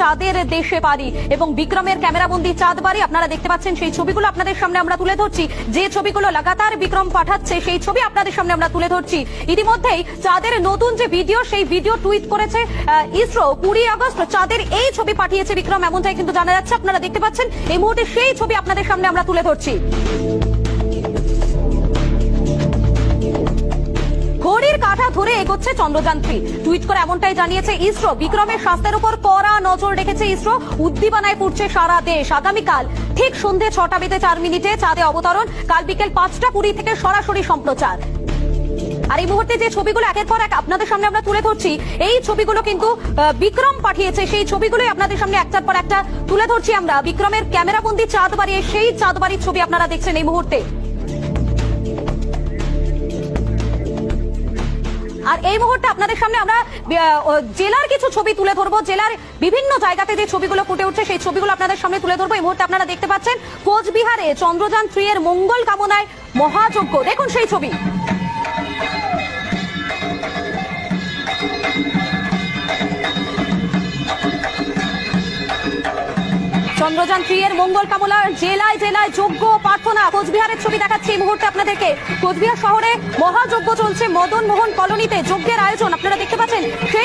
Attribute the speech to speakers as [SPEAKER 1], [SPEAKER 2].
[SPEAKER 1] চাঁদের দেশে পারি এবং বিক্রমের ক্যামেরাবন্দি চাঁদ বাড়ি আপনারা দেখতে পাচ্ছেন সেই ছবিগুলো আপনাদের সামনে আমরা তুলে ধরছি। যে ছবিগুলো লাগাতার বিক্রম পাঠাচ্ছে সেই ছবি আপনাদের সামনে আমরা তুলে ধরছি। ইতিমধ্যেই চাঁদের নতুন যে ভিডিও সেই ভিডিও টুইট করেছে ইসরো। 20 আগস্ট চাঁদের এই ছবি পাঠিয়েছে বিক্রম, এমনটাই কিন্তু জানা যাচ্ছে। আপনারা দেখতে পাচ্ছেন এই মুহূর্তে সেই ছবি আপনাদের সামনে আমরা তুলে ধরছি। ঘড়ির কাঁটা ধরে এগোচ্ছে চন্দ্রযান-3। টুইট করে এমনটাই জানিয়েছে ইসরো। বিক্রমের স্বাস্থ্যের উপর কড়া নজর রেখেছে ইসরো। উদ্দীপনায় পড়ছে সারা দেশ। আগামীকাল ঠিক সন্ধ্যে 6:04 চাঁদে অবতরণ। কাল বিকেল 5:20 থেকে সরাসরি সম্প্রচার। আর এই মুহূর্তে যে ছবিগুলো একের পর এক আপনাদের সামনে আমরা তুলে ধরছি, এই ছবিগুলো কিন্তু বিক্রম পাঠিয়েছে। সেই ছবিগুলোই আপনাদের সামনে একটার পর একটা তুলে ধরছি আমরা। বিক্রমের ক্যামেরাবন্দি চাঁদ বাড়ি, সেই চাঁদ বাড়ির ছবি আপনারা দেখছেন এই মুহূর্তে। আর এই মুহূর্তে আপনাদের সামনে আমরা জেলার কিছু ছবি তুলে ধরবো। জেলার বিভিন্ন জায়গাতে যে ছবিগুলো ফুটে উঠছে সেই ছবিগুলো আপনাদের সামনে তুলে ধরবো। এই মুহূর্তে আপনারা দেখতে পাচ্ছেন কোচবিহারে চন্দ্রযান-3 এর মঙ্গল কামনায় মহাযজ্ঞ। দেখুন সেই ছবি। চন্দ্রযান-3 এর মঙ্গল কামনা, জেলায় জেলায় যজ্ঞ প্রার্থনা। কোচবিহারের ছবি দেখাচ্ছি এই মুহূর্তে আপনাদেরকে। কোচবিহার শহরে মহাযজ্ঞ চলছে। মদন মোহন কলোনিতে যজ্ঞের আয়োজন আপনারা দেখতে পাচ্ছেন। সেই